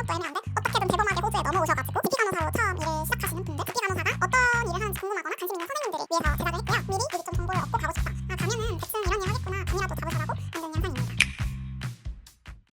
그것도 애매한데 어떻게든 대범하게 호주에 넘어오셔가지고 GP 간호사로 처음 일을 시작하시는 분들, GP 간호사가 어떤 일을 하는지 궁금하거나 관심 있는 선생님들을 위해서 제작을 했고요. 미리 좀 정보를 얻고 가고 싶다. 가면은 대충 이런 일 하겠구나. 감이라도 잡으셔라고 만든 영상입니다.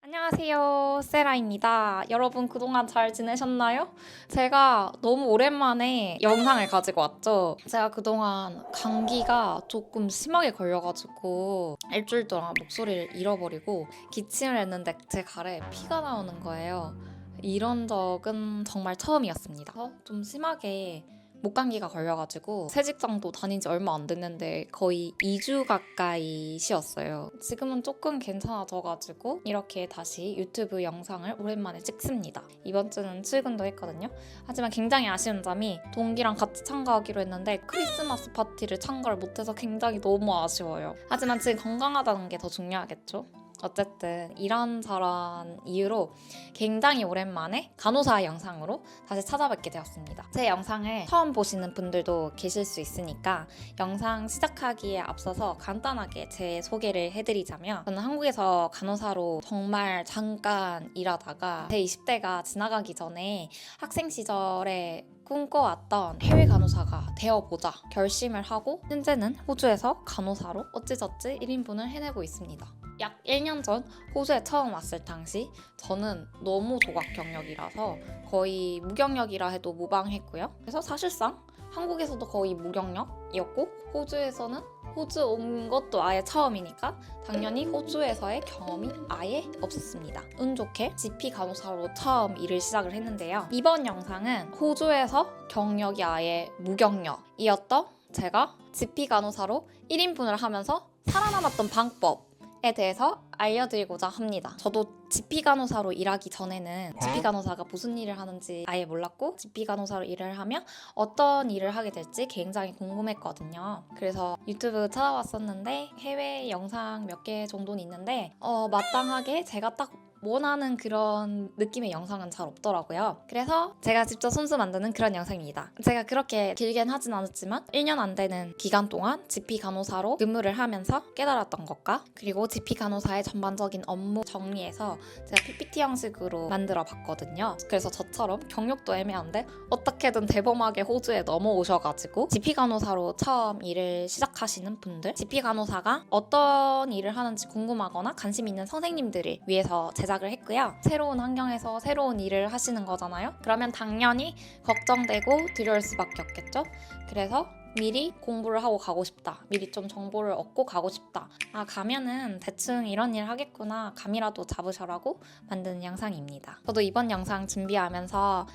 안녕하세요, 세라입니다. 여러분 그동안 잘 지내셨나요? 제가 너무 오랜만에 영상을 가지고 왔죠. 제가 그동안 감기가 조금 심하게 걸려가지고 일주일 동안 목소리를 잃어버리고 기침을 했는데 제 가래에 피가 나오는 거예요. 이런 적은 정말 처음이었습니다. 좀 심하게 목감기가 걸려가지고 새 직장도 다닌 지 얼마 안 됐는데 거의 2주 가까이 쉬었어요. 지금은 조금 괜찮아져가지고 이렇게 다시 유튜브 영상을 오랜만에 찍습니다. 이번 주는 출근도 했거든요. 하지만 굉장히 아쉬운 점이 동기랑 같이 참가하기로 했는데 크리스마스 파티를 참가를 못해서 굉장히 너무 아쉬워요. 하지만 지금 건강하다는 게 더 중요하겠죠? 어쨌든 이런저런 이유로 굉장히 오랜만에 간호사 영상으로 다시 찾아뵙게 되었습니다. 제 영상을 처음 보시는 분들도 계실 수 있으니까 영상 시작하기에 앞서서 간단하게 제 소개를 해드리자면, 저는 한국에서 간호사로 정말 잠깐 일하다가 제 20대가 지나가기 전에 학생 시절에 꿈꿔왔던 해외 간호사가 되어보자 결심을 하고 현재는 호주에서 간호사로 어찌저찌 1인분을 해내고 있습니다. 약 1년 전 호주에 처음 왔을 당시 저는 너무 도각 경력이라서 거의 무경력이라 해도 무방했고요. 그래서 사실상 한국에서도 거의 무경력이었고 호주에서는 호주 온 것도 아예 처음이니까 당연히 호주에서의 경험이 아예 없었습니다. 운 좋게 GP 간호사로 처음 일을 시작을 했는데요. 이번 영상은 호주에서 경력이 아예 무경력이었던 제가 GP 간호사로 1인분을 하면서 살아남았던 방법에 대해서 알려드리고자 합니다. 저도 GP 간호사로 일하기 전에는 GP 간호사가 무슨 일을 하는지 아예 몰랐고 GP 간호사로 일을 하면 어떤 일을 하게 될지 굉장히 궁금했거든요. 그래서 유튜브 찾아봤었는데 해외 영상 몇 개 정도는 있는데 마땅하게 제가 딱 원하는 그런 느낌의 영상은 잘 없더라고요. 그래서 제가 직접 손수 만드는 그런 영상입니다. 제가 그렇게 길게는 하진 않았지만 1년 안 되는 기간 동안 GP 간호사로 근무를 하면서 깨달았던 것과 그리고 GP 간호사의 전반적인 업무 정리해서 제가 PPT 형식으로 만들어 봤거든요. 그래서 저처럼 경력도 애매한데 어떻게든 대범하게 호주에 넘어오셔가지고 GP 간호사로 처음 일을 시작하시는 분들, GP 간호사가 어떤 일을 하는지 궁금하거나 관심 있는 선생님들을 위해서 제작을 했고요. 새로운 환경에서 새로운 일을 하시는 거잖아요. 그러면 당연히 걱정되고 두려울 수밖에 없겠죠. 그래서 미리 공부를 하고 가고 싶다. 미리 좀 정보를 얻고 가고 싶다. 가면은 대충 이런 일 하겠구나. 감이라도 잡으셔라고 만든 영상입니다. 저도 이번 영상 준비하면서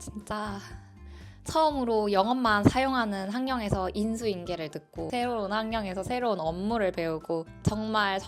진짜 처음으로 영어만 사용하는 환경에서 인수인계를 듣고 새로운 환경에서 새로운 업무를 배우고 정말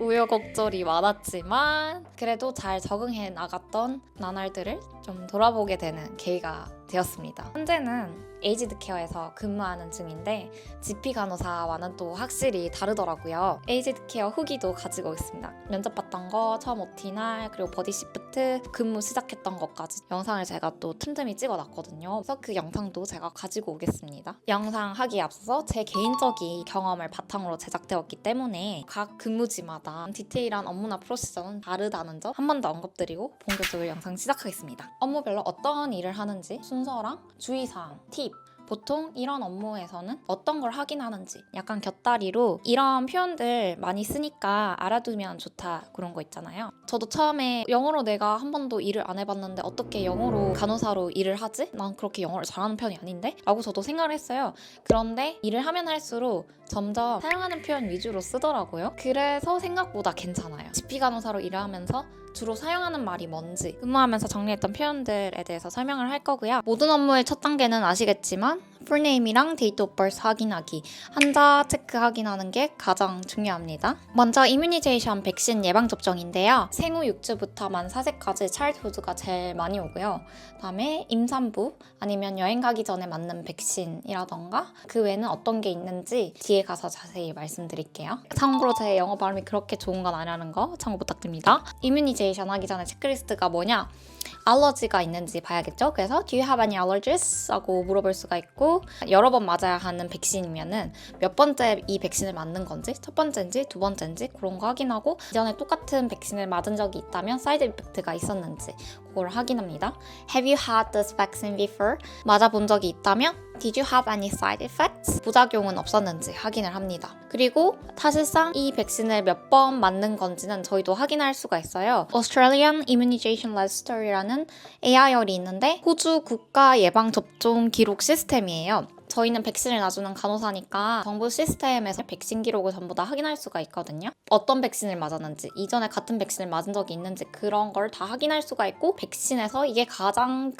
우여곡절이 많았지만 그래도 잘 적응해 나갔던 나날들을 좀 돌아보게 되는 계기가 되었습니다. 현재는 에이지드 케어에서 근무하는 중인데 GP 간호사와는 또 확실히 다르더라고요. 에이지드 케어 후기도 가지고 있습니다. 면접 봤던 거, 처음 OT날, 그리고 버디 시프트, 근무 시작했던 것까지 영상을 제가 또 틈틈이 찍어놨거든요. 그래서 그 영상도 제가 가지고 오겠습니다. 영상 하기에 앞서서 제 개인적인 경험을 바탕으로 제작되었기 때문에 각 근무지마다 디테일한 업무나 프로시저는 다르다는 점 한 번 더 언급드리고 본격적으로 영상 시작하겠습니다. 업무별로 어떤 일을 하는지 순서랑 주의사항, 팁, 보통 이런 업무에서는 어떤 걸 하긴 하는지 약간 곁다리로 이런 표현들 많이 쓰니까 알아두면 좋다 그런 거 있잖아요. 저도 처음에 영어로 내가 한 번도 일을 안 해봤는데 어떻게 영어로 간호사로 일을 하지? 난 그렇게 영어를 잘하는 편이 아닌데? 라고 저도 생각을 했어요. 그런데 일을 하면 할수록 점점 사용하는 표현 위주로 쓰더라고요. 그래서 생각보다 괜찮아요. GP 간호사로 일을 하면서 주로 사용하는 말이 뭔지 근무하면서 정리했던 표현들에 대해서 설명을 할 거고요. 모든 업무의 첫 단계는 아시겠지만 풀네임이랑 데이트 오브 버스 확인하기, 환자 체크 확인하는 게 가장 중요합니다. 먼저 이뮤니제이션 백신 예방접종인데요. 생후 6주부터 만 4세까지 차일드후드가 제일 많이 오고요. 그다음에 임산부 아니면 여행 가기 전에 맞는 백신이라던가 그 외에는 어떤 게 있는지 뒤에 가서 자세히 말씀드릴게요. 참고로 제 영어 발음이 그렇게 좋은 건 아니라는 거 참고 부탁드립니다. 이뮤니제이션 하기 전에 체크리스트가 뭐냐? 알러지가 있는지 봐야겠죠? 그래서 Do you have any allergies? 라고 물어볼 수가 있고 그리고 여러 번 맞아야 하는 백신이면은 몇 번째 이 백신을 맞는 건지, 첫 번째인지 두 번째인지 그런 거 확인하고, 이전에 똑같은 백신을 맞은 적이 있다면 사이드 이펙트가 있었는지 그걸 확인합니다. Have you had this vaccine before? 맞아본 적이 있다면 Did you have any side effects? 부작용은 없었는지 확인을 합니다. 그리고 사실상 이 백신을 몇 번 맞는 건지는 저희도 확인할 수가 있어요. Australian Immunization Register라는 AIR이 있는데 호주 국가 예방 접종 기록 시스템이에요. 저희는 백신을 놔주는 간호사니까 정부 시스템에서 백신 기록을 전부 다 확인할 수가 있거든요. 어떤 백신을 맞았는지, 이전에 같은 백신을 맞은 적이 있는지 그런 걸 다 확인할 수가 있고, 백신에서 이게 가장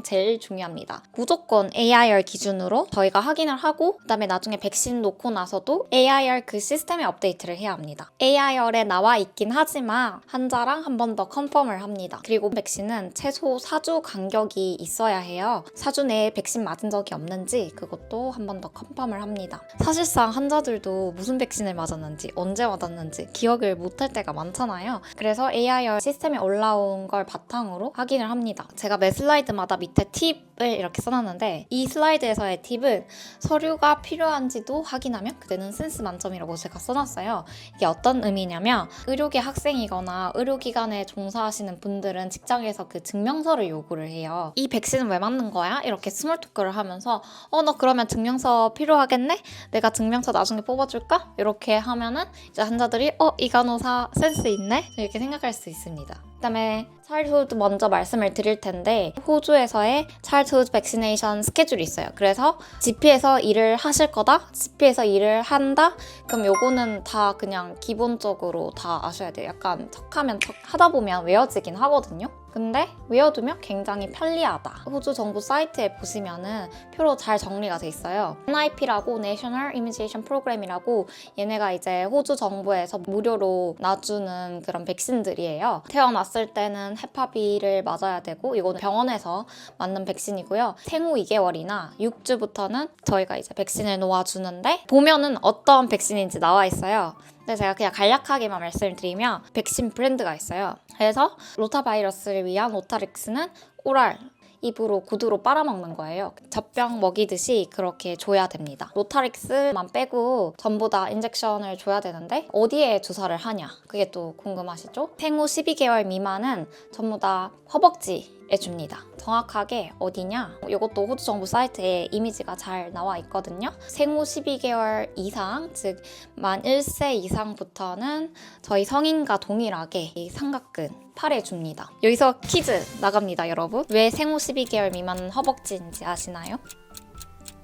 제일 중요합니다. 무조건 AIR 기준으로 저희가 확인을 하고, 그다음에 나중에 백신 놓고 나서도 AIR 그 시스템에 업데이트를 해야 합니다. AIR에 나와 있긴 하지만 환자랑 한 번 더 컨펌을 합니다. 그리고 백신은 최소 4주 간격이 있어야 해요. 4주 내에 백신 맞은 적이 없는지 그것도 한 번 더 컨펌을 합니다. 사실상 환자들도 무슨 백신을 맞았는지, 언제 맞았는지 기억을 못할 때가 많잖아요. 그래서 AIR 시스템에 올라온 걸 바탕으로 확인을 합니다. 제가 매 슬라이드마다 밑에 팁을 이렇게 써놨는데, 이 슬라이드에서의 팁은 서류가 필요한지도 확인하면 그때는 센스 만점이라고 제가 써놨어요. 이게 어떤 의미냐면, 의료계 학생이거나 의료기관에 종사하시는 분들은 직장에서 그 증명서를 요구를 해요. 이 백신은 왜 맞는 거야? 이렇게 스몰 토크를 하면서 너 그러면 증명서 필요하겠네? 내가 증명서 나중에 뽑아줄까? 이렇게 하면은 이제 환자들이 이 간호사 센스 있네? 이렇게 생각할 수 있습니다. 그다음에 childhood 먼저 말씀을 드릴 텐데, 호주에서의 childhood vaccination 스케줄이 있어요. 그래서 GP에서 일을 하실 거다? GP에서 일을 한다? 그럼 요거는 다 그냥 기본적으로 다 아셔야 돼요. 약간 척하면 척 하다 보면 외워지긴 하거든요. 근데 외워두면 굉장히 편리하다. 호주 정부 사이트에 보시면은 표로 잘 정리가 돼 있어요. NIP라고 National Immunization Program이라고, 얘네가 이제 호주 정부에서 무료로 놔주는 그런 백신들이에요. 태어났을 때는 헤파비를 맞아야 되고, 이거는 병원에서 맞는 백신이고요. 생후 2개월이나 6주부터는 저희가 이제 백신을 놓아주는데, 보면은 어떤 백신인지 나와 있어요. 근데 제가 그냥 간략하게만 말씀을 드리면 백신 브랜드가 있어요. 그래서 로타바이러스를 위한 로타릭스는 오랄, 입으로 구두로 빨아먹는 거예요. 젖병 먹이듯이 그렇게 줘야 됩니다. 로타릭스만 빼고 전부 다 인젝션을 줘야 되는데 어디에 주사를 하냐? 그게 또 궁금하시죠? 생후 12개월 미만은 전부 다 허벅지에 줍니다. 정확하게 어디냐? 이것도 호주 정부 사이트에 이미지가 잘 나와 있거든요. 생후 12개월 이상, 즉 만 1세 이상부터는 저희 성인과 동일하게 이 삼각근 팔에 줍니다. 여기서 퀴즈 나갑니다, 여러분. 왜 생후 12개월 미만은 허벅지인지 아시나요?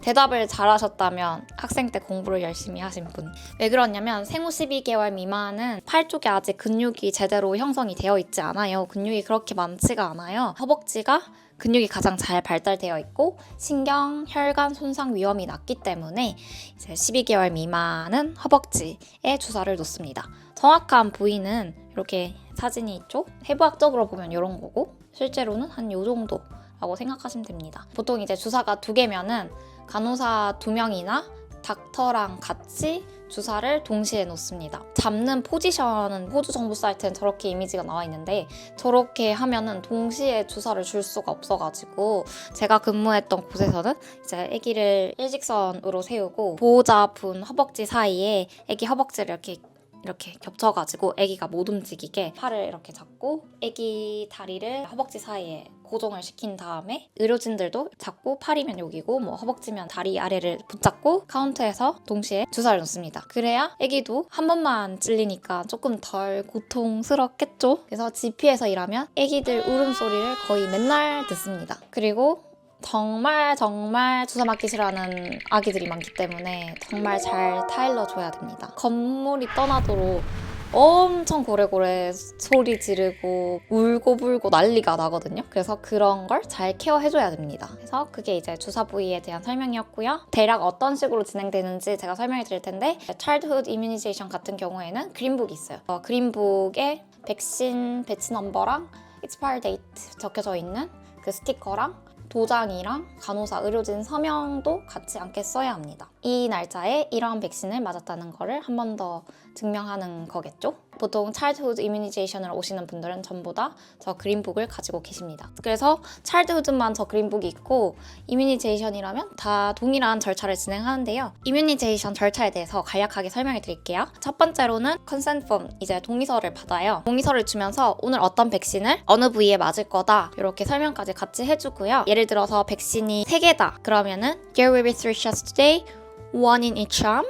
대답을 잘하셨다면 학생 때 공부를 열심히 하신 분. 왜 그러냐면 생후 12개월 미만은 팔 쪽에 아직 근육이 제대로 형성이 되어 있지 않아요. 근육이 그렇게 많지가 않아요. 허벅지가 근육이 가장 잘 발달되어 있고 신경, 혈관 손상 위험이 낮기 때문에 이제 12개월 미만은 허벅지에 주사를 놓습니다. 정확한 부위는 이렇게 사진이 있죠? 해부학적으로 보면 이런 거고, 실제로는 한 요 정도라고 생각하시면 됩니다. 보통 이제 주사가 2개면은 간호사 2명이나 닥터랑 같이 주사를 동시에 놓습니다. 잡는 포지션은 호주 정부 사이트는 저렇게 이미지가 나와 있는데, 저렇게 하면은 동시에 주사를 줄 수가 없어가지고 제가 근무했던 곳에서는 이제 아기를 일직선으로 세우고 보호자분 허벅지 사이에 아기 허벅지를 이렇게 겹쳐가지고 아기가 못 움직이게 팔을 이렇게 잡고 아기 다리를 허벅지 사이에 고정을 시킨 다음에 의료진들도 잡고, 팔이면 여기고 뭐 허벅지면 다리 아래를 붙잡고 카운트에서 동시에 주사를 놓습니다. 그래야 아기도 한 번만 찔리니까 조금 덜 고통스럽겠죠? 그래서 GP에서 일하면 아기들 울음소리를 거의 맨날 듣습니다. 그리고 정말 주사 맞기 싫어하는 아기들이 많기 때문에 정말 잘 타일러줘야 됩니다. 건물이 떠나도록 엄청 고래고래 소리 지르고 울고불고 난리가 나거든요. 그래서 그런 걸 잘 케어해줘야 됩니다. 그래서 그게 이제 주사 부위에 대한 설명이었고요. 대략 어떤 식으로 진행되는지 제가 설명해 드릴 텐데, Childhood Immunization 같은 경우에는 그린북이 있어요. 그린북에 백신 배치 넘버랑 expiry date 적혀져 있는 그 스티커랑 도장이랑 간호사, 의료진 서명도 같이 함께 써야 합니다. 이 날짜에 이러한 백신을 맞았다는 거를 한 번 더 증명하는 거겠죠? 보통 childhood immunization을 오시는 분들은 전부 다 저 그린북을 가지고 계십니다. 그래서 childhood만 저 그린북이 있고 immunization이라면 다 동일한 절차를 진행하는데요. immunization 절차에 대해서 간략하게 설명해 드릴게요. 첫 번째로는 consent form, 이제 동의서를 받아요. 동의서를 주면서 오늘 어떤 백신을 어느 부위에 맞을 거다 이렇게 설명까지 같이 해주고요. 예를 들어서 백신이 3개다 그러면은 there will be 3 shots today, 1 in each arm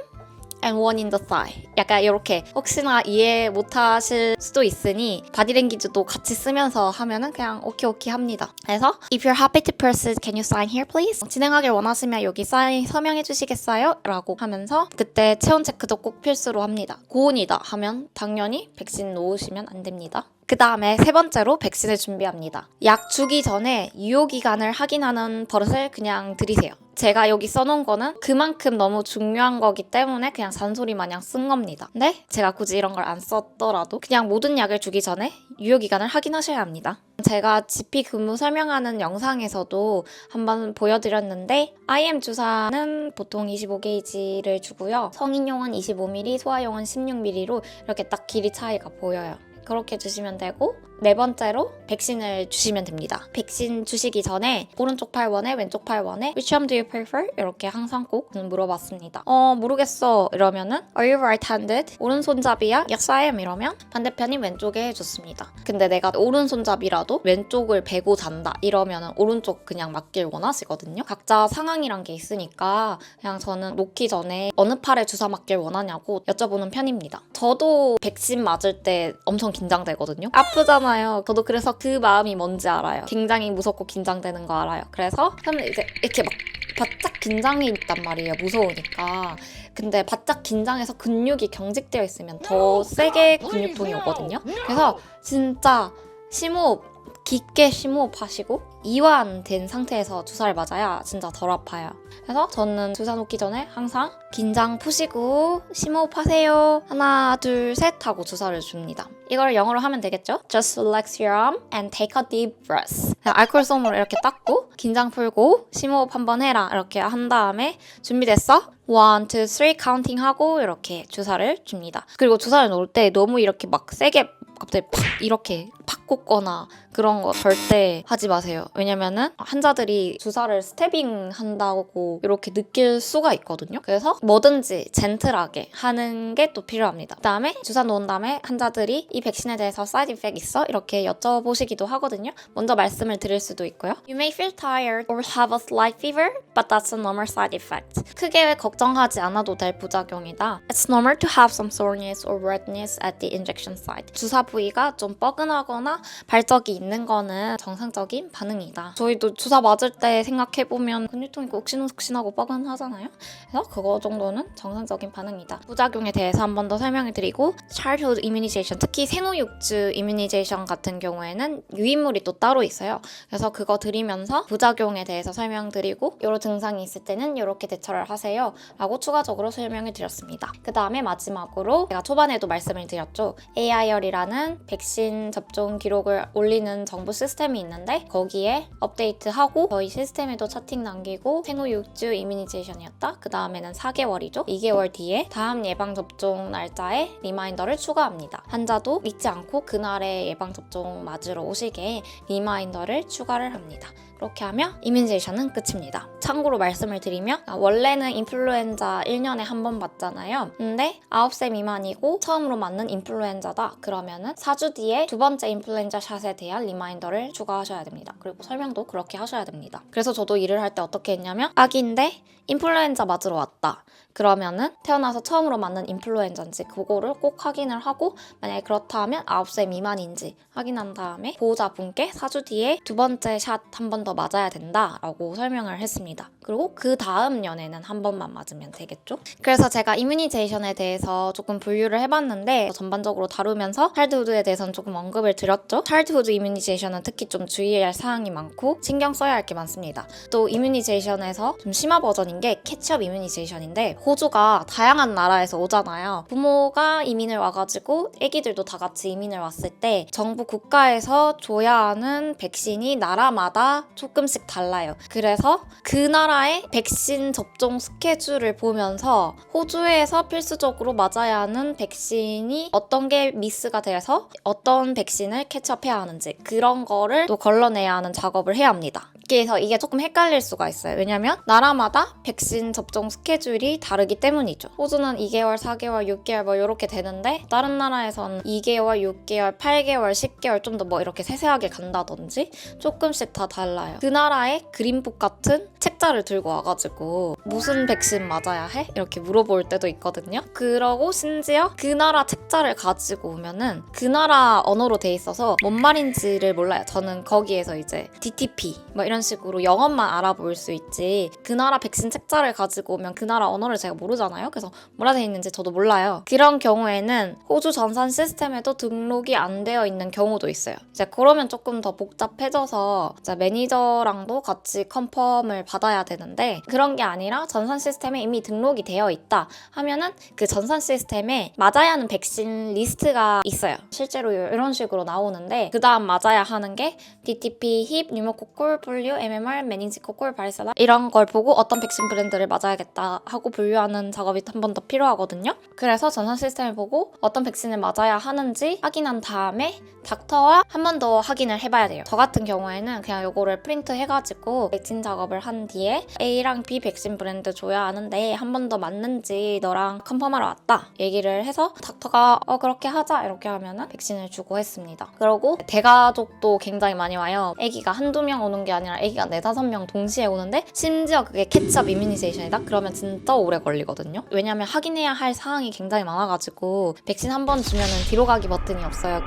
and 1 in the thigh. 약간 이렇게 혹시나 이해 못하실 수도 있으니 바디랭귀지도 같이 쓰면서 하면은 그냥 오케이 합니다. 그래서 if you're happy to proceed, can you sign here please? 진행하길 원하시면 여기 사인 서명해 주시겠어요? 라고 하면서 그때 체온 체크도 꼭 필수로 합니다. 고온이다 하면 당연히 백신 놓으시면 안 됩니다. 그 다음에 세 번째로 백신을 준비합니다. 약 주기 전에 유효기간을 확인하는 버릇을 그냥 들이세요. 제가 여기 써놓은 거는 그만큼 너무 중요한 거기 때문에 그냥 잔소리 마냥 쓴 겁니다. 근데 제가 굳이 이런 걸 안 썼더라도 그냥 모든 약을 주기 전에 유효기간을 확인하셔야 합니다. 제가 GP 근무 설명하는 영상에서도 한번 보여드렸는데 IM 주사는 보통 25게이지를 주고요. 성인용은 25ml, 소아용은 16ml로 이렇게 딱 길이 차이가 보여요. 그렇게 주시면 되고 네 번째로 백신을 주시면 됩니다. 백신 주시기 전에 오른쪽 팔원에 왼쪽 팔원에 Which arm do you prefer? 이렇게 항상 꼭 물어봤습니다. 모르겠어 이러면은 Are you right-handed? 오른손잡이야? Yes, I am 이러면 반대편이 왼쪽에 해줬습니다. 근데 내가 오른손잡이라도 왼쪽을 베고 잔다 이러면은 오른쪽 그냥 맞길 원하시거든요. 각자 상황이란 게 있으니까 그냥 저는 놓기 전에 어느 팔에 주사 맞길 원하냐고 여쭤보는 편입니다. 저도 백신 맞을 때 엄청 긴장되거든요. 아프잖아요. 저도 그래서 그 마음이 뭔지 알아요. 굉장히 무섭고 긴장되는 거 알아요. 그래서 사람들 이제 이렇게 막 바짝 긴장이 있단 말이에요. 무서우니까. 근데 바짝 긴장해서 근육이 경직되어 있으면 더 세게 근육통이 오거든요. 그래서 진짜 심호흡 깊게 심호흡하시고 이완된 상태에서 주사를 맞아야 진짜 덜 아파요. 그래서 저는 주사 놓기 전에 항상 긴장 푸시고 심호흡하세요. 하나, 둘, 셋 하고 주사를 줍니다. 이걸 영어로 하면 되겠죠? Just relax your arm and take a deep breath. 알코올솜으로 이렇게 닦고 긴장 풀고 심호흡 한번 해라. 이렇게 한 다음에 준비됐어? 1, 2, 3 카운팅 하고 이렇게 주사를 줍니다. 그리고 주사를 놓을 때 너무 이렇게 막 세게 갑자기 팍 이렇게 팍 꽂거나 그런 거 절대 하지 마세요. 왜냐면은 환자들이 주사를 스태빙 한다고 이렇게 느낄 수가 있거든요. 그래서 뭐든지 젠틀하게 하는 게 또 필요합니다. 그다음에 주사 놓은 다음에 환자들이 이 백신에 대해서 사이드 이펙트 있어? 이렇게 여쭤보시기도 하거든요. 먼저 말씀을 드릴 수도 있고요. You may feel tired or have a slight fever, but that's a normal side effect. 크게 걱정하지 않아도 될 부작용이다. It's normal to have some soreness or redness at the injection site. 주사 부위가 좀 뻐근하거나 발적이 있는 거는 정상적인 반응이다. 저희도 주사 맞을 때 생각해보면 근육통이 욱신욱신하고 뻐근하잖아요. 그래서 그거 정도는 정상적인 반응이다. 부작용에 대해서 한 번 더 설명을 드리고 childhood immunization, 특히 생후육주 immunization 같은 경우에는 유인물이 또 따로 있어요. 그래서 그거 드리면서 부작용에 대해서 설명드리고 이런 증상이 있을 때는 이렇게 대처를 하세요 라고 추가적으로 설명을 드렸습니다. 그 다음에 마지막으로 제가 초반에도 말씀을 드렸죠. AIR이라는 백신 접종 기록을 올리는 정보 시스템이 있는데 거기에 업데이트하고 저희 시스템에도 차팅 남기고 생후6주 이뮤니제이션이었다. 그 다음에는 4개월이죠. 2개월 뒤에 다음 예방접종 날짜에 리마인더를 추가합니다. 환자도 잊지 않고 그날의 예방접종 맞으러 오시게 리마인더를 추가를 합니다. 그렇게 하면 이뮤니제이션은 끝입니다. 참고로 말씀을 드리면 원래는 인플루엔자 1년에 한 번 맞잖아요. 근데 9세 미만이고 처음으로 맞는 인플루엔자다. 그러면은 4주 뒤에 두 번째 인플루엔자 샷에 대한 리마인더를 추가하셔야 됩니다. 그리고 설명도 그렇게 하셔야 됩니다. 그래서 저도 일을 할 때 어떻게 했냐면 아기인데 인플루엔자 맞으러 왔다. 그러면은 태어나서 처음으로 맞는 인플루엔자인지 그거를 꼭 확인을 하고 만약에 그렇다 하면 9세 미만인지 확인한 다음에 보호자분께 4주 뒤에 두 번째 샷 한 번 더 맞아야 된다라고 설명을 했습니다. 그리고 그 다음 년에는 한 번만 맞으면 되겠죠? 그래서 제가 이뮤니제이션에 대해서 조금 분류를 해봤는데 전반적으로 다루면서 차일드후드에 대해서는 조금 언급을 드렸죠? 차일드후드 이뮤니제이션은 특히 좀 주의해야 할 사항이 많고 신경 써야 할 게 많습니다. 또 이뮤니제이션에서 좀 심화 버전인 게 캐치업 이뮤니제이션인데 호주가 다양한 나라에서 오잖아요. 부모가 이민을 와가지고 애기들도 다 같이 이민을 왔을 때 정부 국가에서 줘야 하는 백신이 나라마다 조금씩 달라요. 그래서 그 나라의 백신 접종 스케줄을 보면서 호주에서 필수적으로 맞아야 하는 백신이 어떤 게 미스가 돼서 어떤 백신을 캐치업해야 하는지 그런 거를 또 걸러내야 하는 작업을 해야 합니다. 그래서 이게 조금 헷갈릴 수가 있어요. 왜냐면 나라마다 백신 접종 스케줄이 다르기 때문이죠. 호주는 2개월, 4개월, 6개월 뭐 이렇게 되는데 다른 나라에서는 2개월, 6개월, 8개월, 10개월 좀 더 뭐 이렇게 세세하게 간다든지 조금씩 다 달라요. 그 나라의 그린북 같은 책자를 들고 와가지고 무슨 백신 맞아야 해? 이렇게 물어볼 때도 있거든요. 그러고 심지어 그 나라 책자를 가지고 오면은 그 나라 언어로 돼 있어서 뭔 말인지를 몰라요. 저는 거기에서 이제 DTP 뭐 이런 식으로 영어만 알아볼 수 있지 그 나라 백신 책자를 가지고 오면 그 나라 언어를 제가 모르잖아요. 그래서 뭐라 돼 있는지 저도 몰라요. 그런 경우에는 호주 전산 시스템에도 등록이 안 되어 있는 경우도 있어요. 이제 그러면 조금 더 복잡해져서 이제 매니저랑도 같이 컨펌을 받아야 되는데 그런 게 아니라 전산 시스템에 이미 등록이 되어 있다 하면은 그 전산 시스템에 맞아야 하는 백신 리스트가 있어요. 실제로 이런 식으로 나오는데 그 다음 맞아야 하는 게 DTP, 힙, 뉴모코콜, 폴리오, MMR, 메닌지코콜, 바리셀라 이런 걸 보고 어떤 백신 브랜드를 맞아야겠다 하고 분류하는 작업이 한 번 더 필요하거든요. 그래서 전산 시스템을 보고 어떤 백신을 맞아야 하는지 확인한 다음에 닥터와 한 번 더 확인을 해봐야 돼요. 저 같은 경우에는 그냥 요거를 프린트 해가지고 백신 작업을 한 뒤에 A랑 B 백신 브랜드 줘야 하는데 한 번 더 맞는지 너랑 컨펌하러 왔다 얘기를 해서 닥터가 그렇게 하자 이렇게 하면은 백신을 주고 했습니다. 그리고 대가족도 굉장히 많이 와요. 애기가 한두 명 오는 게 아니라 애기가 4-5명 동시에 오는데 심지어 그게 캐치업 이뮤니제이션이다? 그러면 진짜 오래 걸리거든요. 왜냐면 확인해야 할 사항이 굉장히 많아가지고 백신 한 번 주면은 뒤로 가기 버튼이 없어요.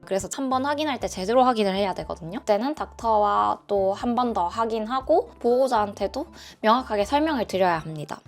그래서 한 번 확인할 때 제대로 확인을 해야 되거든요. 그때는 닥터와 또 한 번 더 확인하고 보호자한테도 명확하게 설명을 드려야 합니다.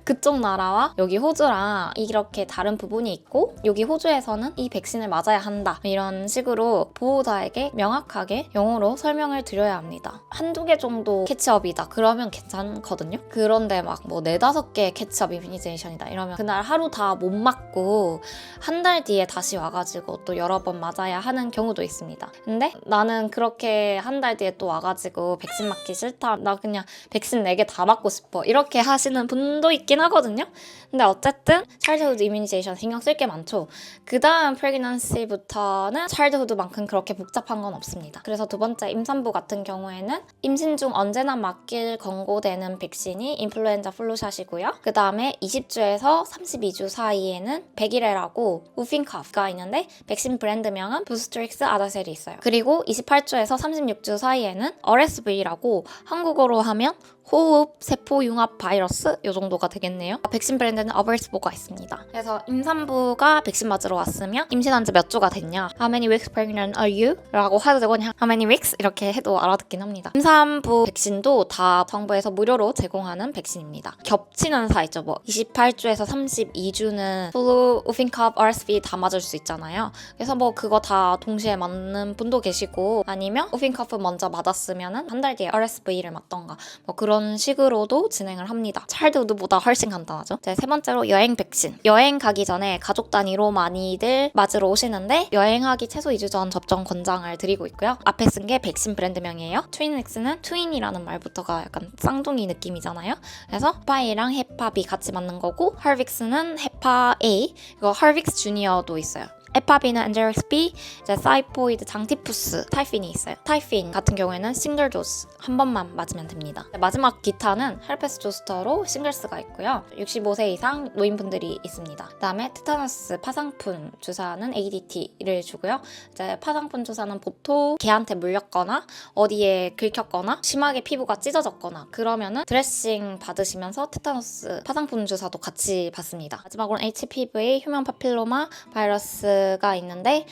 그쪽 나라와 여기 호주랑 이렇게 다른 부분이 있고 여기 호주에서는 이 백신을 맞아야 한다 이런 식으로 보호자에게 명확하게 영어로 설명을 드려야 합니다. 한두 개 정도 캐치업이다 그러면 괜찮거든요. 그런데 막 뭐 4-5개 캐치업 이뮤니제이션이다 이러면 그날 하루 다 못 맞고 한 달 뒤에 다시 와가지고 또 여러 번 맞아야 하는 경우도 있습니다. 근데 나는 그렇게 한 달 뒤에 또 와가지고 백신 맞기 싫다. 나 그냥 백신 4개 다 맞고 싶어. 이렇게 하시는 분도 있긴 하거든요. 근데 어쨌든 차일드후드 이뮤니제이션 신경 쓸 게 많죠. 그 다음 프레그넌시부터는 차일드후드만큼 그렇게 복잡한 건 없습니다. 그래서 두 번째 임산부 같은 경우에는 임신 중 언제나 맞길 권고되는 백신이 인플루엔자 플루샷이고요. 그 다음에 20주에서 32주 사이에는 백이레라고 우핀카프가 있는데 백신 브랜드명은 부스트릭스 아다셀이 있어요. 그리고 28주에서 36주 사이에는 RSV라고 한국어로 하면 호흡 세포 융합 바이러스 이 정도가 되겠네요. 백신 브랜드는 어버스보가 있습니다. 그래서 임산부가 백신 맞으러 왔으면 임신한 지 몇 주가 됐냐 How many weeks pregnant are you? 라고 해도 되고 그냥 How many weeks? 이렇게 해도 알아듣긴 합니다. 임산부 백신도 다 정부에서 무료로 제공하는 백신입니다. 겹치는 사 있죠. 뭐 28주에서 32주는 플루, 우핀컵, RSV 다 맞을 수 있잖아요. 그래서 뭐 그거 다 동시에 맞는 분도 계시고 아니면 우핀컵 먼저 맞았으면 한 달 뒤에 RSV를 맞던가 뭐 그런 식으로도 진행을 합니다. 차일드후드보다 훨씬 간단하죠. 세 번째로 여행 백신. 여행 가기 전에 가족 단위로 많이들 맞으러 오시는데 여행하기 최소 2주 전 접종 권장을 드리고 있고요. 앞에 쓴 게 백신 브랜드명이에요. 트윈엑스는 트윈이라는 말부터가 약간 쌍둥이 느낌이잖아요. 그래서 헤파A랑 헤파B 같이 맞는 거고 할빅스는 헤파A 이거 할빅스 주니어도 있어요. 에파비는 엔제릭스 B, 이제 사이포이드 장티푸스, 타이핀이 있어요. 타이핀 같은 경우에는 싱글 도스 한 번만 맞으면 됩니다. 마지막 기타는 헬페스 조스터로 싱글스가 있고요. 65세 이상 노인분들이 있습니다. 그다음에 테타너스 파상풍 주사는 ADT를 주고요. 이제 파상풍 주사는 보통 개한테 물렸거나 어디에 긁혔거나 심하게 피부가 찢어졌거나 그러면은 드레싱 받으시면서 테타너스 파상풍 주사도 같이 받습니다. 마지막으로 HPV 휴먼 파필로마 바이러스 가 있는데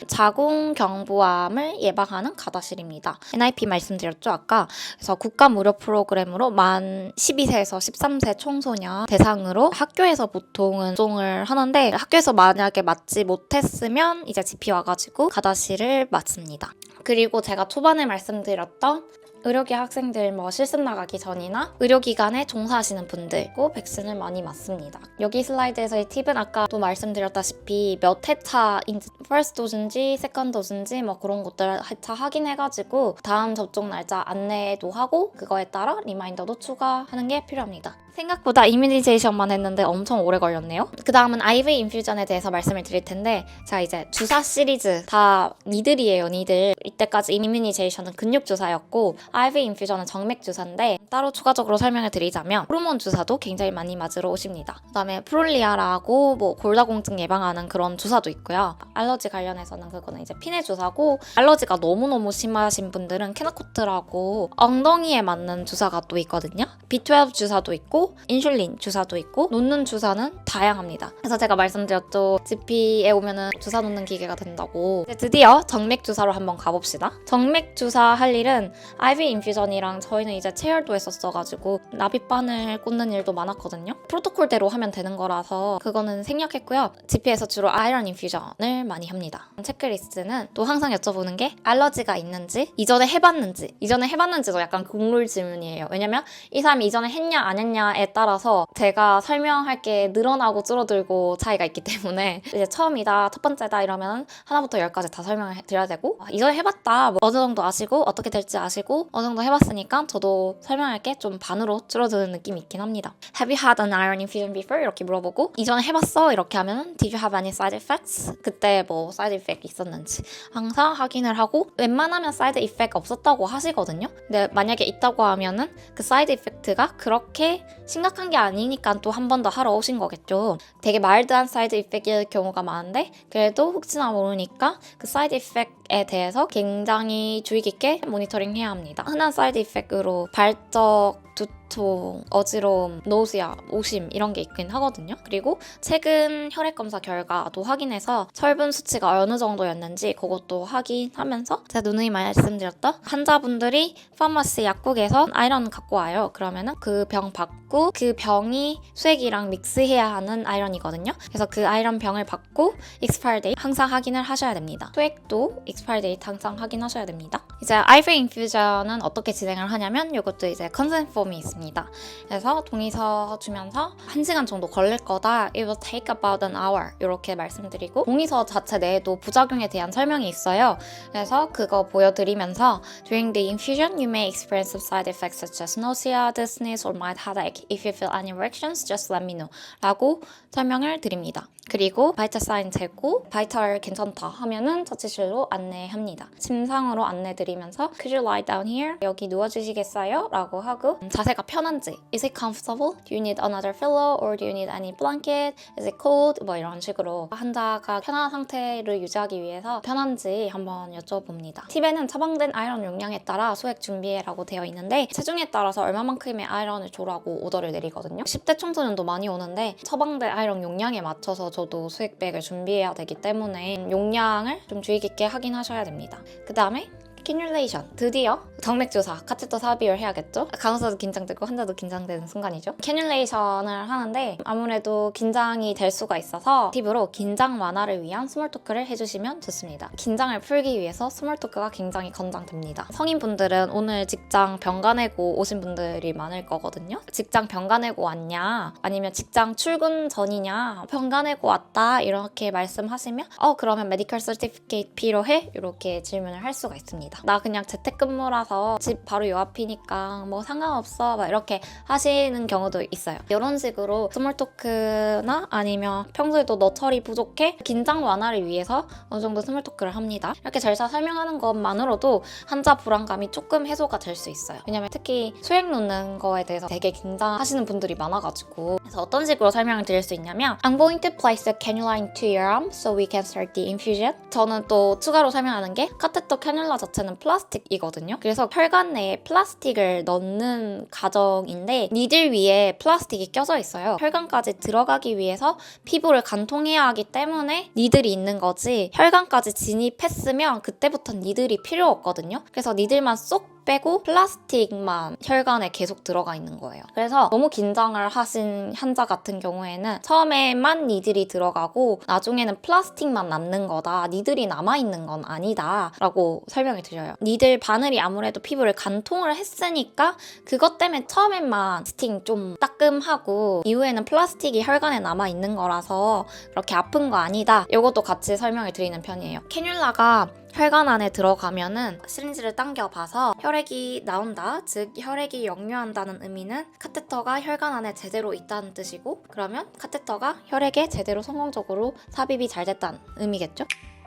자궁경부암을 예방하는 가다실입니다. NIP 말씀드렸죠 아까. 그래서 국가 무료 프로그램으로 만 12세에서 13세 청소년 대상으로 학교에서 보통은 접종을 하는데 학교에서 만약에 맞지 못했으면 이제 집이 와가지고 가다실을 맞습니다. 그리고 제가 초반에 말씀드렸던 의료기 학생들 실습 나가기 전이나 의료기관에 종사하시는 분들고 백신을 많이 맞습니다. 여기 슬라이드에서의 팁은 아까도 말씀드렸다시피 몇 회차인지 퍼스트 도즈인지 세컨드 도즈인지 그런 것들 회차 확인해가지고 다음 접종 날짜 안내도 하고 그거에 따라 리마인더도 추가하는 게 필요합니다. 생각보다 이뮤니제이션만 했는데 엄청 오래 걸렸네요. 그 다음은 IV 인퓨전에 대해서 말씀을 드릴 텐데 자 이제 주사 시리즈 다 니들이에요. 니들. 이때까지 이뮤니제이션은 근육 주사였고 IV 인퓨전은 정맥 주사인데 따로 추가적으로 설명을 드리자면 호르몬 주사도 굉장히 많이 맞으러 오십니다. 그 다음에 프롤리아라고 골다공증 예방하는 그런 주사도 있고요. 알러지 관련해서는 그거는 이제 피내 주사고 알러지가 너무너무 심하신 분들은 케나코트라고 엉덩이에 맞는 주사가 또 있거든요. B12 주사도 있고 인슐린 주사도 있고 놓는 주사는 다양합니다. 그래서 제가 말씀드렸죠. GP에 오면은 주사 놓는 기계가 된다고. 이제 드디어 정맥 주사로 한번 가봅시다. 정맥 주사 할 일은 IV 인퓨전이랑 저희는 이제 체열도 했었어가지고 납입반을 꽂는 일도 많았거든요. 프로토콜대로 하면 되는 거라서 그거는 생략했고요. GP에서 주로 아이런 인퓨전을 많이 합니다. 체크리스트는 또 항상 여쭤보는 게 알러지가 있는지 이전에 해봤는지도 약간 국룰 질문이에요. 왜냐면 이 사람이 이전에 했냐 안 했냐에 따라서 제가 설명할 게 늘어나고 줄어들고 차이가 있기 때문에 이제 처음이다 첫 번째다 이러면 하나부터 10까지 다 설명을 드려야 되고 이전에 해봤다 어느 정도 아시고 어떻게 될지 아시고 어느 정도 해봤으니까 저도 설명할 게 좀 반으로 줄어드는 느낌이 있긴 합니다. Have you had an iron infusion before? 이렇게 물어보고 이전에 해봤어? 이렇게 하면 Did you have any side effects? 그때 side effect 있었는지 항상 확인을 하고 웬만하면 side effect 없었다고 하시거든요. 근데 만약에 있다고 하면은 그 side effect가 그렇게 심각한 게 아니니까 또 한 번 더 하러 오신 거겠죠. 되게 마일드한 side effect일 경우가 많은데 그래도 혹시나 모르니까 그 side effect에 대해서 굉장히 주의 깊게 모니터링 해야 합니다. 흔한 side effect으로 발적, 두통, 어지러움, 노시아, 오심 이런 게 있긴 하거든요. 그리고 최근 혈액 검사 결과도 확인해서 철분 수치가 어느 정도였는지 그것도 확인하면서 제가 누누이 말씀드렸던 환자분들이 파마시 약국에서 아이런 갖고 와요. 그러면은 그 병 받고 그 병이 수액이랑 믹스해야 하는 아이런이거든요. 그래서 그 아이런 병을 받고 expiry date 항상 확인을 하셔야 됩니다. 수액도 expiry date 항상 확인하셔야 됩니다. 이제 IV 인퓨전은 어떻게 진행을 하냐면 이것도 이제 consent 폼이 있습니다. 그래서 동의서 주면서 1시간 정도 걸릴 거다. It will take about an hour 이렇게 말씀드리고 동의서 자체 내에도 부작용에 대한 설명이 있어요. 그래서 그거 보여드리면서 During the infusion, you may experience some side effects such as nausea, dizziness, or mild headache. If you feel any reactions, just let me know 라고 설명을 드립니다. 그리고 바이탈 사인 재고 바이탈 괜찮다 하면은 처치실로 안내합니다. 침상으로 안내드리면서 Could you lie down here? 여기 누워주시겠어요? 라고 하고 자세가 편한지 Is it comfortable? Do you need another pillow? Or do you need any blanket? Is it cold? 이런 식으로 환자가 편한 상태를 유지하기 위해서 편한지 한번 여쭤봅니다. 팁에는 처방된 아이런 용량에 따라 소액 준비해라고 되어 있는데 체중에 따라서 얼마만큼의 아이런을 줘라고 오더를 내리거든요. 10대 청소년도 많이 오는데 처방된 아이런 용량에 맞춰서 저도 수액백을 준비해야 되기 때문에 용량을 좀 주의 깊게 확인하셔야 됩니다. 그 다음에 캐뉼레이션 드디어 정맥주사 카테터 삽입을 해야겠죠? 간호사도 긴장되고 환자도 긴장되는 순간이죠. 캐뉼레이션을 하는데 아무래도 긴장이 될 수가 있어서 팁으로 긴장 완화를 위한 스몰 토크를 해주시면 좋습니다. 긴장을 풀기 위해서 스몰 토크가 굉장히 권장됩니다. 성인분들은 오늘 직장 병가 내고 오신 분들이 많을 거거든요. 직장 병가 내고 왔냐 아니면 직장 출근 전이냐 병가 내고 왔다 이렇게 말씀하시면 그러면 메디컬 서티피케이트 필요해? 이렇게 질문을 할 수가 있습니다. 나 그냥 재택근무라서 집 바로 요 앞이니까 상관없어 이렇게 하시는 경우도 있어요. 이런 식으로 스몰 토크나 아니면 평소에도 너 처리 부족해? 긴장 완화를 위해서 어느 정도 스몰 토크를 합니다. 이렇게 절차 설명하는 것만으로도 환자 불안감이 조금 해소가 될 수 있어요. 왜냐면 특히 수액 놓는 거에 대해서 되게 긴장하시는 분들이 많아가지고 그래서 어떤 식으로 설명을 드릴 수 있냐면 I'm going to place the cannula into your arm so we can start the infusion. 저는 또 추가로 설명하는 게 카테터 캐뉼라 자체는 플라스틱이거든요. 그래서 혈관 내에 플라스틱을 넣는 과정인데 니들 위에 플라스틱이 껴져 있어요. 혈관까지 들어가기 위해서 피부를 관통해야 하기 때문에 니들이 있는 거지 혈관까지 진입했으면 그때부터 니들이 필요 없거든요. 그래서 니들만 쏙 빼고 플라스틱만 혈관에 계속 들어가 있는 거예요. 그래서 너무 긴장을 하신 환자 같은 경우에는 처음에만 니들이 들어가고 나중에는 플라스틱만 남는 거다. 니들이 남아있는 건 아니다. 라고 설명을 드려요. 니들 바늘이 아무래도 피부를 간통을 했으니까 그것 때문에 처음에만 스팅 좀 따끔하고 이후에는 플라스틱이 혈관에 남아있는 거라서 그렇게 아픈 거 아니다. 이것도 같이 설명을 드리는 편이에요. 캐뉼라가 혈관 안에 들어가면은 시린지를 당겨봐서 혈액이 나온다. 즉 혈액이 역류한다는 의미는 카테터가 혈관 안에 제대로 있다는 뜻이고, 그러면 카테터가 혈액에 제대로 성공적으로 삽입이 잘 됐다는 의미겠죠?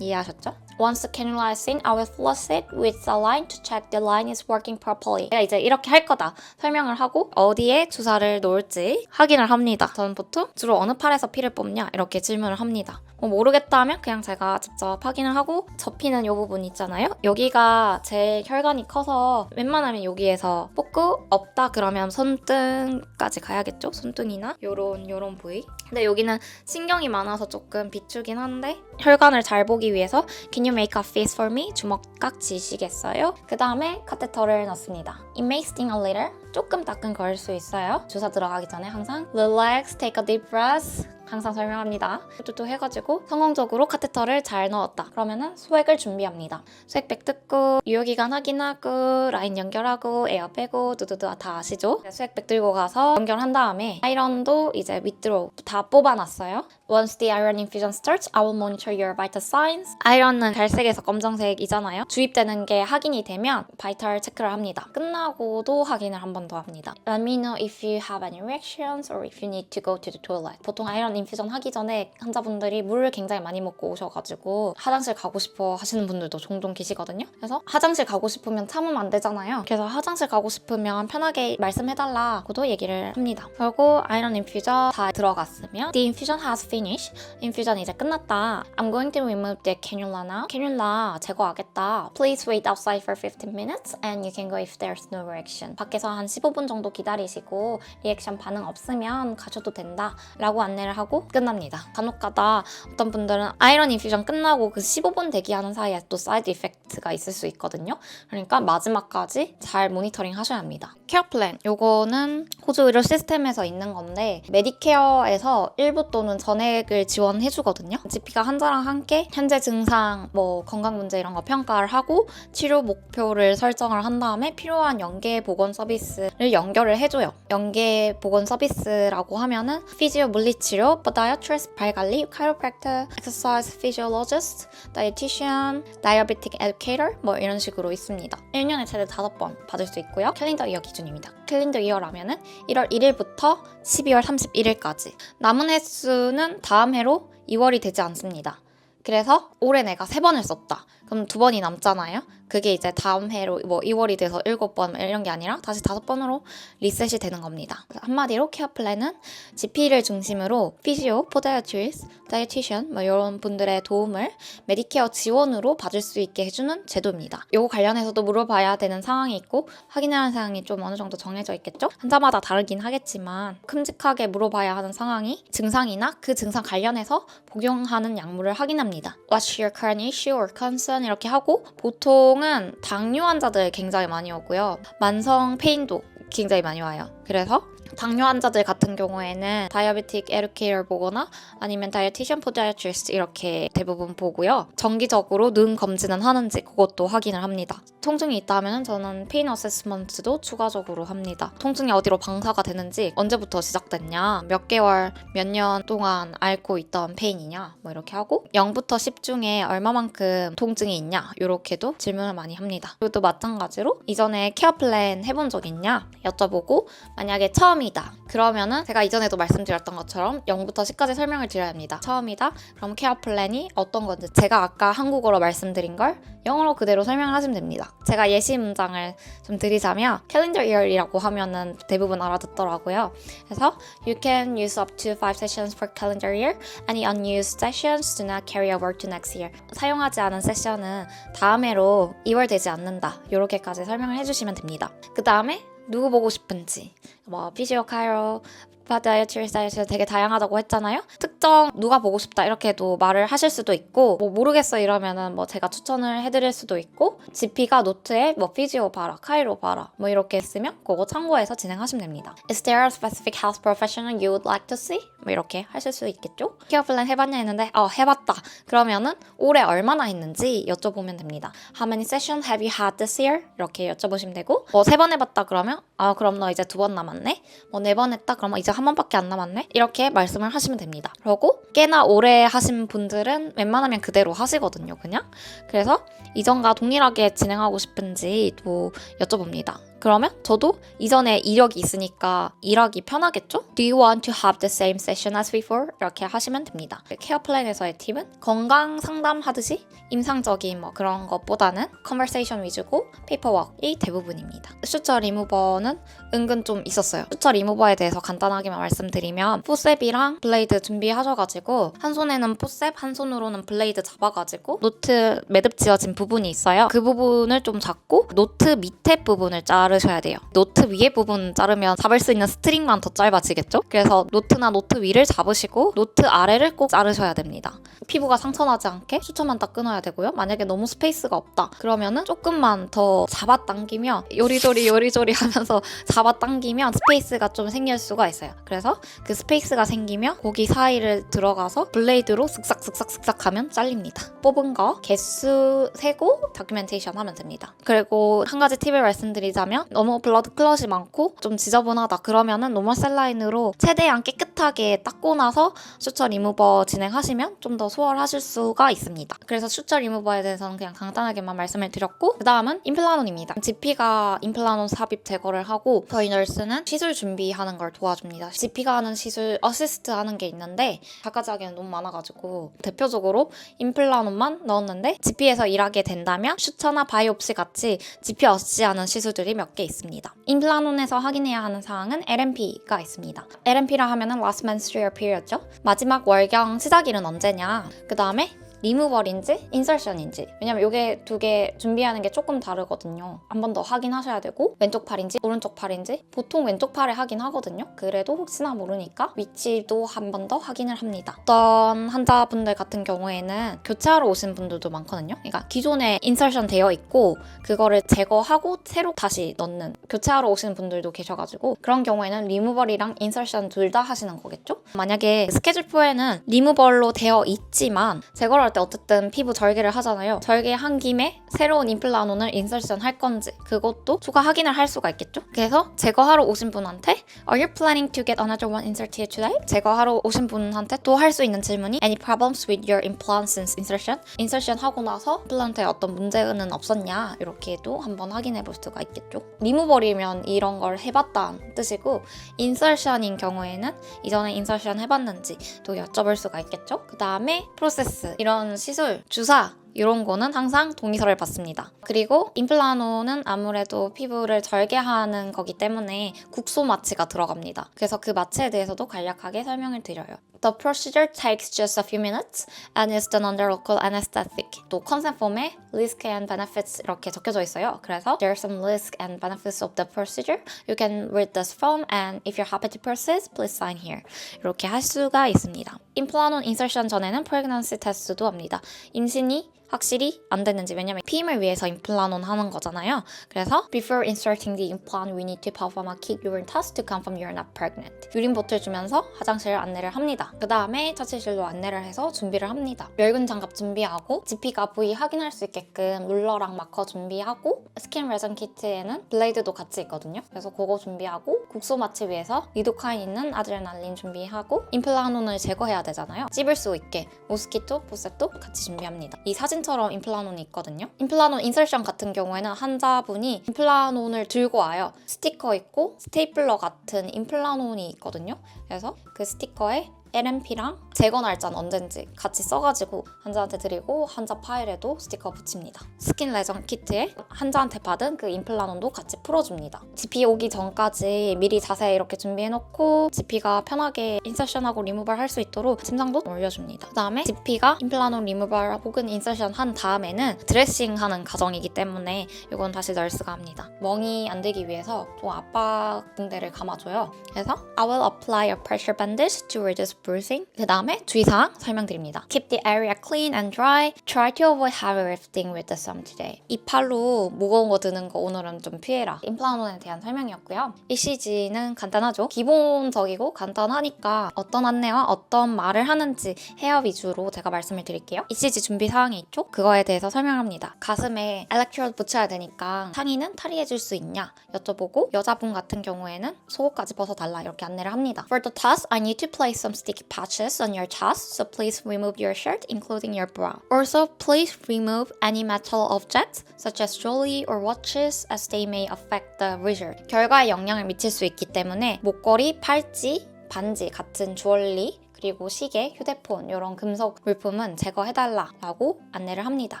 이해하셨죠? Once the cannula is in, I will flush it with saline to check the line is working properly. 내가 이제 이렇게 할 거다 설명을 하고 어디에 주사를 놓을지 확인을 합니다. 저는 보통 주로 어느 팔에서 피를 뽑냐 이렇게 질문을 합니다. 모르겠다 하면 그냥 제가 직접 확인을 하고 접히는 이 부분 있잖아요. 여기가 제 혈관이 커서 웬만하면 여기에서 뽑고 없다 그러면 손등까지 가야겠죠? 손등이나 요런 부위. 근데 여기는 신경이 많아서 조금 비추긴 한데 혈관을 잘 보기 위해서 Can you make a face for me? 주먹깍 지시겠어요? 그 다음에 카테터를 넣습니다. It may sting a little. 조금 따끔거릴 수 있어요. 주사 들어가기 전에 항상 Relax, take a deep breath. 항상 설명합니다. 뚜뚜 해가지고 성공적으로 카테터를 잘 넣었다. 그러면은 소액을 준비합니다. 소액백 뜯고 유효기간 확인하고 라인 연결하고 에어 빼고 두두두 다 아시죠? 소액백 들고 가서 연결한 다음에 아이런도 이제 위드로 다 뽑아놨어요. Once the iron infusion starts, I will monitor your vital signs. 아이런은 갈색에서 검정색이잖아요. 주입되는 게 확인이 되면 바이탈 체크를 합니다. 끝나고도 확인을 한 번 더 합니다. Let me know if you have any reactions or if you need to go to the toilet. 보통 아이런 인퓨전 하기 전에 환자분들이 물을 굉장히 많이 먹고 오셔가지고 화장실 가고 싶어 하시는 분들도 종종 계시거든요. 그래서 화장실 가고 싶으면 참으면 안 되잖아요. 그래서 화장실 가고 싶으면 편하게 말씀해달라고도 얘기를 합니다. 그리고 아이런 인퓨전 다 들어갔으면 The infusion has finished. 인퓨전 이제 끝났다. I'm going to remove the cannula now. 캐뉼라 제거하겠다. Please wait outside for 15 minutes and you can go if there's no reaction. 밖에서 한 15분 정도 기다리시고 리액션 반응 없으면 가셔도 된다 라고 안내를 하고 끝납니다. 간혹가다 어떤 분들은 아이런 인퓨전 끝나고 그 15분 대기하는 사이에 또 사이드 이펙트가 있을 수 있거든요. 그러니까 마지막까지 잘 모니터링 하셔야 합니다. 케어 플랜 요거는 호주 의료 시스템에서 있는 건데 메디케어에서 일부 또는 전액을 지원해주거든요. GP가 환자랑 함께 현재 증상, 뭐 건강 문제 이런 거 평가를 하고 치료 목표를 설정을 한 다음에 필요한 연계 보건 서비스를 연결을 해줘요. 연계 보건 서비스라고 하면은 피지오 물리치료, podiatrist 발관리, chiropractor, exercise physiologist, dietitian, diabetic educator 뭐 이런 식으로 있습니다. 1년에 최대 5번 받을 수 있고요. 캘린더 이어 기준입니다. 캘린더 이어라면은 1월 1일부터 12월 31일까지. 남은 횟수는 다음 해로 2월이 되지 않습니다. 그래서 올해 내가 3번을 썼다. 그럼 2번이 남잖아요. 그게 이제 다음 해로 뭐 2월이 돼서 7번 이런 게 아니라 다시 5번으로 리셋이 되는 겁니다. 한마디로 케어 플랜은 GP를 중심으로 피지오, 포다이어트리스, 다이어티션 뭐 이런 분들의 도움을 메디케어 지원으로 받을 수 있게 해주는 제도입니다. 이거 관련해서도 물어봐야 되는 상황이 있고 확인해야 하는 상황이 좀 어느 정도 정해져 있겠죠? 환자마다 다르긴 하겠지만 큼직하게 물어봐야 하는 상황이 증상이나 그 증상 관련해서 복용하는 약물을 확인합니다. What's your current issue or concern? 이렇게 하고 보통은 당뇨 환자들 굉장히 많이 오고요. 만성 페인도 굉장히 많이 와요. 그래서 당뇨 환자들 같은 경우에는 다이어베틱 에듀케이터 보거나 아니면 다이어티션 포디아트리스트 이렇게 대부분 보고요. 정기적으로 능 검진은 하는지 그것도 확인을 합니다. 통증이 있다 하면 저는 페인 어세스먼트도 추가적으로 합니다. 통증이 어디로 방사가 되는지 언제부터 시작됐냐, 몇 개월, 몇 년 동안 앓고 있던 페인이냐 뭐 이렇게 하고 0부터 10 중에 얼마만큼 통증이 있냐 이렇게도 질문을 많이 합니다. 그리고 또 마찬가지로 이전에 케어 플랜 해본 적 있냐 여쭤보고 만약에 처음이다 그러면은 제가 이전에도 말씀드렸던 것처럼 0부터 10까지 설명을 드려야 합니다. 처음이다 그럼 케어 플랜이 어떤 건지 제가 아까 한국어로 말씀드린 걸 영어로 그대로 설명을 하시면 됩니다. 제가 예시 문장을 좀 드리자면 calendar year이라고 하면은 대부분 알아듣더라고요. 그래서 you can use up to 5 sessions per calendar year. Any unused sessions do not carry over to next year. 사용하지 않은 세션은 다음 해로 2월 되지 않는다. 이렇게까지 설명을 해주시면 됩니다. 그 다음에 누구 보고 싶은지 뭐 피지오 카이로, 다이어트리스타일에서 되게 다양하다고 했잖아요. 특정 누가 보고 싶다 이렇게도 말을 하실 수도 있고, 뭐 모르겠어 이러면은 뭐 제가 추천을 해드릴 수도 있고, GP가 노트에 뭐 피지오 봐라, 카이로 봐라 뭐 이렇게 쓰면 그거 참고해서 진행하시면 됩니다. Is there a specific health professional you would like to see? 뭐 이렇게 하실 수 있겠죠? 케어 플랜 해봤냐 했는데 해봤다. 그러면은 올해 얼마나 했는지 여쭤보면 됩니다. How many sessions have you had this year? 이렇게 여쭤보시면 되고, 뭐 3번 해봤다 그러면 그럼 너 이제 2번 남았네. 뭐 4번 했다 그러면 이제 1번밖에 안 남았네. 이렇게 말씀을 하시면 됩니다. 그리고 꽤나 오래 하신 분들은 웬만하면 그대로 하시거든요, 그냥. 그래서 이전과 동일하게 진행하고 싶은지도 여쭤봅니다. 그러면 저도 이전에 이력이 있으니까 일하기 편하겠죠? Do you want to have the same session as before? 이렇게 하시면 됩니다. 케어 플랜에서의 팁은 건강 상담하듯이 임상적인 뭐 그런 것보다는 conversation 위주고 paperwork이 대부분입니다. 슈처 리무버는 은근 좀 있었어요. 슈처 리무버에 대해서 간단하게만 말씀드리면 포셉이랑 블레이드 준비하셔가지고 한 손에는 포셉, 한 손으로는 블레이드 잡아가지고 노트 매듭 지어진 부분이 있어요. 그 부분을 좀 잡고 노트 밑에 부분을 자르셔야 돼요. 노트 위에 부분 자르면 잡을 수 있는 스트링만 더 짧아지겠죠? 그래서 노트나 노트 위를 잡으시고 노트 아래를 꼭 자르셔야 됩니다. 피부가 상처나지 않게 수초만 딱 끊어야 되고요. 만약에 너무 스페이스가 없다 그러면은 조금만 더 잡아당기면 요리조리 하면서 잡아당기면 스페이스가 좀 생길 수가 있어요. 그래서 그 스페이스가 생기면 거기 사이를 들어가서 블레이드로 슥싹 하면 잘립니다. 뽑은 거 개수 세고 다큐멘테이션 하면 됩니다. 그리고 한 가지 팁을 말씀드리자면 너무 블러드 클럿이 많고 좀 지저분하다 그러면은 노멀 셀라인으로 최대한 깨끗하게 닦고 나서 슈처 리무버 진행하시면 좀 더 수월하실 수가 있습니다. 그래서 슈처 리무버에 대해서는 그냥 간단하게만 말씀을 드렸고, 그 다음은 임플라논입니다. GP가 임플라논 삽입 제거를 하고 저희 널스는 시술 준비하는 걸 도와줍니다. GP가 하는 시술 어시스트 하는 게 있는데 각가지 하기에는 너무 많아가지고 대표적으로 임플라논만 넣었는데 GP에서 일하게 된다면 슈처나 바이옵시 같이 GP 어시하는 시술들이 몇 개 있습니다. 임플라논에서 확인해야 하는 사항은 LMP가 있습니다. LMP라 하면은 last menstrual period죠. 마지막 월경 시작일은 언제냐. 그 다음에 리무벌인지 인설션인지, 왜냐면 이게 두 개 준비하는 게 조금 다르거든요. 한 번 더 확인하셔야 되고, 왼쪽 팔인지 오른쪽 팔인지 보통 왼쪽 팔에 하긴 하거든요. 그래도 혹시나 모르니까 위치도 한 번 더 확인을 합니다. 어떤 환자분들 같은 경우에는 교체하러 오신 분들도 많거든요. 그러니까 기존에 인설션 되어 있고 그거를 제거하고 새로 다시 넣는, 교체하러 오시는 분들도 계셔가지고 그런 경우에는 리무벌이랑 인설션 둘 다 하시는 거겠죠? 만약에 스케줄표에는 리무벌로 되어 있지만 제거를 때 어쨌든 피부 절개를 하잖아요. 절개한 김에 새로운 임플라논을 인설션 할 건지 그것도 추가 확인을 할 수가 있겠죠. 그래서 제거하러 오신 분한테 Are you planning to get another one inserted today? 제거하러 오신 분한테 또 할 수 있는 질문이 Any problems with your implant since insertion? 인설션 하고 나서 임플란트에 어떤 문제는 없었냐? 이렇게도 한번 확인해 볼 수가 있겠죠. 리무벌이면 이런 걸 해봤다는 뜻이고, 인설션인 경우에는 이전에 인설션 해봤는지 또 여쭤볼 수가 있겠죠. 그 다음에 프로세스, 이런 시술, 주사 이런 거는 항상 동의서를 받습니다. 그리고 임플라논은 아무래도 피부를 절개하는 거기 때문에 국소 마취가 들어갑니다. 그래서 그 마취에 대해서도 간략하게 설명을 드려요. The procedure takes just a few minutes and is done under local anesthetic. 또 컨센트 폼에 risk and benefits 이렇게 적혀져 있어요. 그래서 there are some risk and benefits of the procedure. You can read this form and if you're happy to proceed, please sign here. 이렇게 할 수가 있습니다. 임플라논 인설션 전에는 pregnancy test도 합니다. 임신이 확실히 안 됐는지, 왜냐면 피임을 위해서 임플라논 하는 거잖아요. 그래서 before inserting the implant, we need to perform a quick urine test to confirm you're not pregnant. 유린 보틀 주면서 화장실 안내를 합니다. 그 다음에 처치실로 안내를 해서 준비를 합니다. 멸균 장갑 준비하고 GP가 부위 확인할 수 있게끔 룰러랑 마커 준비하고, 스킨 레전 키트에는 블레이드도 같이 있거든요. 그래서 그거 준비하고, 국소 마취 위해서 리도카인 있는 아드레날린 준비하고, 임플라논을 제거해야 되잖아요. 찝을 수 있게 모스키토, 포셉도 같이 준비합니다. 이 사진처럼 임플라논이 있거든요. 임플라논 인설션 같은 경우에는 환자분이 임플라논을 들고 와요. 스티커 있고 스테이플러 같은 임플라논이 있거든요. 그래서 그 스티커에 LMP랑 제거 날짜는 언젠지 같이 써가지고 환자한테 드리고 환자 파일에도 스티커 붙입니다. 스킨 레전 키트에 환자한테 받은 그 임플란온도 같이 풀어줍니다. GP 오기 전까지 미리 자세히 이렇게 준비해놓고 GP가 편하게 인서션하고 리무벌 할 수 있도록 침상도 올려줍니다. 그 다음에 GP가 임플란온 리무벌 혹은 인서션 한 다음에는 드레싱하는 과정이기 때문에 이건 다시 널스가 합니다. 멍이 안 들기 위해서 좀 압박 붕대를 감아줘요. 그래서 I will apply a pressure bandage to reduce bruising. 그 다음에 주의사항 설명드립니다. Keep the area clean and dry. Try to avoid heavy lifting with the thumb today. 이 팔로 무거운 거 드는 거 오늘은 좀 피해라. 임플란온에 대한 설명이었고요. ECG는 간단하죠. 기본적이고 간단하니까 어떤 안내와 어떤 말을 하는지 헤어 위주로 제가 말씀을 드릴게요. ECG 준비 사항이 있죠? 그거에 대해서 설명합니다. 가슴에 엘렉트로드 붙여야 되니까 상의는 탈의해줄 수 있냐 여쭤보고 여자분 같은 경우에는 속옷까지 벗어달라 이렇게 안내를 합니다. For the test, I need to place some sticky patches on your chest, so please remove your shirt, including your bra. Also, please remove any metal objects, such as jewelry or watches, as they may affect the result. 결과에 영향을 미칠 수 있기 때문에 목걸이, 팔찌, 반지 같은 주얼리 그리고 시계, 휴대폰 이런 금속 물품은 제거해달라라고 안내를 합니다.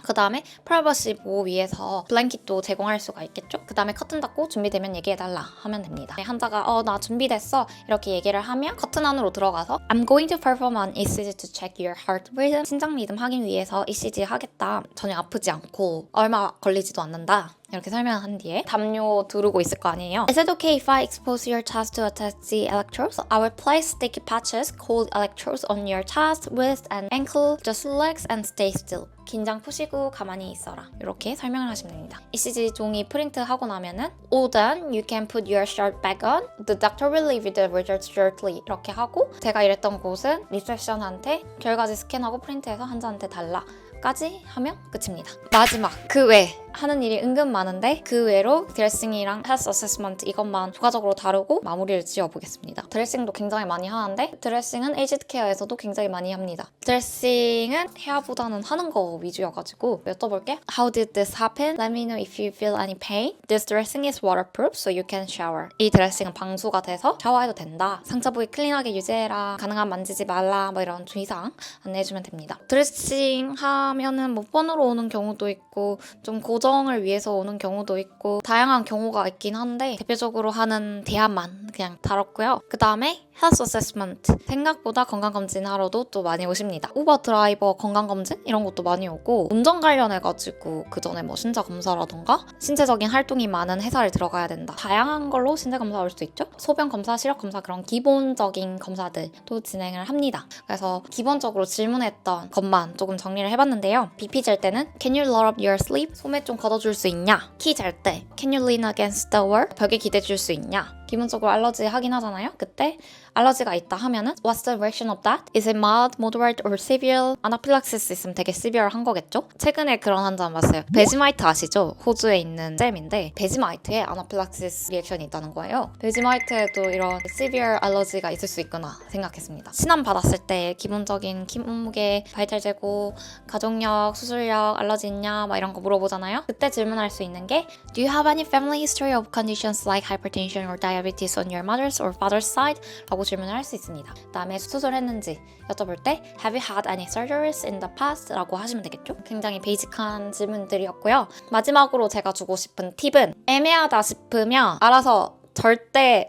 그 다음에 프라이버시 보호 위해서 블랭킷도 제공할 수가 있겠죠? 그 다음에 커튼 닫고 준비되면 얘기해달라 하면 됩니다. 환자가 나 준비됐어 이렇게 얘기를 하면 커튼 안으로 들어가서 I'm going to perform an ECG to check your heart rhythm. 심장 리듬 확인 위해서 ECG 하겠다. 전혀 아프지 않고 얼마 걸리지도 않는다. 이렇게 설명한 뒤에 담요 두르고 있을 거 아니에요. Is it okay if I expose your chest to attach the electrodes? I will place sticky patches, cold electrodes on your chest, wrist and ankle. Just relax and stay still. 긴장 푸시고 가만히 있어라. 이렇게 설명을 하시면 됩니다. ECG 종이 프린트하고 나면은 then you can put your shirt back on. The doctor will leave you the results shortly. 이렇게 하고 제가 일했던 곳은 리셉션한테 결과지 스캔하고 프린트해서 환자한테 달라. 까지 하면 끝입니다. 마지막 그 외 하는 일이 은근 많은데 그 외로 드레싱이랑 헬스 어세스먼트 이것만 추가적으로 다루고 마무리를 지어보겠습니다. 드레싱도 굉장히 많이 하는데 드레싱은 에이지드 케어에서도 굉장히 많이 합니다. 드레싱은 헤어보다는 하는 거 위주여가지고 여쭤볼게. How did this happen? Let me know if you feel any pain. This dressing is waterproof so you can shower. 이 드레싱은 방수가 돼서 샤워해도 된다. 상처 부위 클린하게 유지해라. 가능한 만지지 말라. 뭐 이런 주의사항 안내해주면 됩니다. 드레싱 하면은 뭐 폰으로 오는 경우도 있고 좀 고정을 위해서 오는 경우도 있고 다양한 경우가 있긴 한데 대표적으로 하는 대안만 그냥 다뤘고요. 그 다음에 헬스 어세스먼트 생각보다 건강검진 하러도 또 많이 오십니다. 우버 드라이버 건강검진 이런 것도 많이 오고 운전 관련해가지고 그 전에 뭐 신체 검사라던가 신체적인 활동이 많은 회사를 들어가야 된다. 다양한 걸로 신체 검사 올 수 있죠. 소변 검사, 시력 검사 그런 기본적인 검사들도 진행을 합니다. 그래서 기본적으로 질문했던 것만 조금 정리를 해봤는데요. BP 잴 때는 Can you lower up your sleeve? 소매 좀 걷어줄 수 있냐? 키 잴 때 Can you lean against the wall? 벽에 기대줄 수 있냐? 기본적으로 알러지 확인하잖아요. 그때 알러지가 있다 하면은 What's the reaction of that? Is it mild, moderate, or severe? 아나필락시스 있으면 되게 severe한 거겠죠? 최근에 그런 환자 봤어요. 베지마이트 아시죠? 호주에 있는 잼인데 베지마이트에 아나필락시스 리액션이 있다는 거예요. 베지마이트에도 이런 severe 알러지가 있을 수 있구나 생각했습니다. 신암 받았을 때 기본적인 키 몸무게, 바이탈 재고, 가족력, 수술력, 알러지 있냐 막 이런 거 물어보잖아요. 그때 질문할 수 있는 게 Do you have any family history of conditions like hypertension or diabetes on your mother's or father's side? 라고 질문을 할 수 있습니다. 그 다음에 수술했는지 여쭤볼 때 Have you had any surgeries in the past? 라고 하시면 되겠죠? 굉장히 베이직한 질문들이었고요. 마지막으로 제가 주고 싶은 팁은 애매하다 싶으면 알아서 절대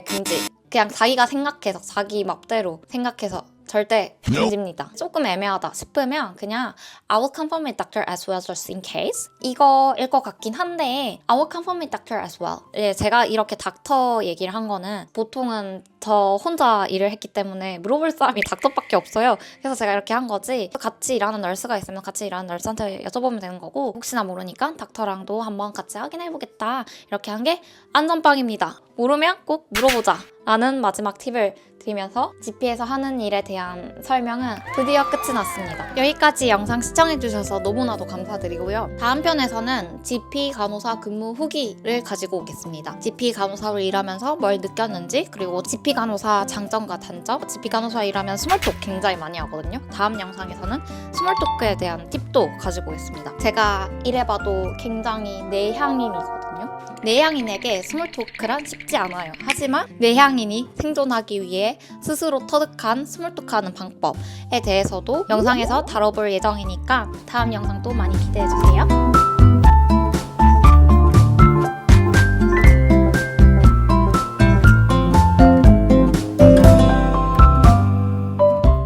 금지. 그냥 자기가 생각해서 자기 맘대로 생각해서 절대 금지입니다. 조금 애매하다 싶으면 그냥 I will confirm with doctor as well just in case 이거일 것 같긴 한데 I will confirm with doctor as well. 예, 제가 이렇게 닥터 얘기를 한 거는 보통은 저 혼자 일을 했기 때문에 물어볼 사람이 닥터밖에 없어요. 그래서 제가 이렇게 한 거지 같이 일하는 널스가 있으면 같이 일하는 널스한테 여쭤보면 되는 거고 혹시나 모르니까 닥터랑도 한번 같이 확인해보겠다 이렇게 한 게 안전빵입니다. 모르면 꼭 물어보자 라는 마지막 팁을 드리면서 GP에서 하는 일에 대한 설명은 드디어 끝이 났습니다. 여기까지 영상 시청해주셔서 너무나도 감사드리고요. 다음 편에서는 GP 간호사 근무 후기를 가지고 오겠습니다. GP 간호사로 일하면서 뭘 느꼈는지 그리고 GP 간호사 장점과 단점 GP 간호사 일하면 스몰톡 굉장히 많이 하거든요. 다음 영상에서는 스몰토크에 대한 팁도 가지고 오겠습니다. 제가 이래봐도 굉장히 내향인이거든요. 내향인에게 스몰토크란 쉽지 않아요. 하지만 내향인이 생존하기 위해 스스로 터득한 스몰토크하는 방법에 대해서도 영상에서 다뤄볼 예정이니까 다음 영상도 많이 기대해주세요.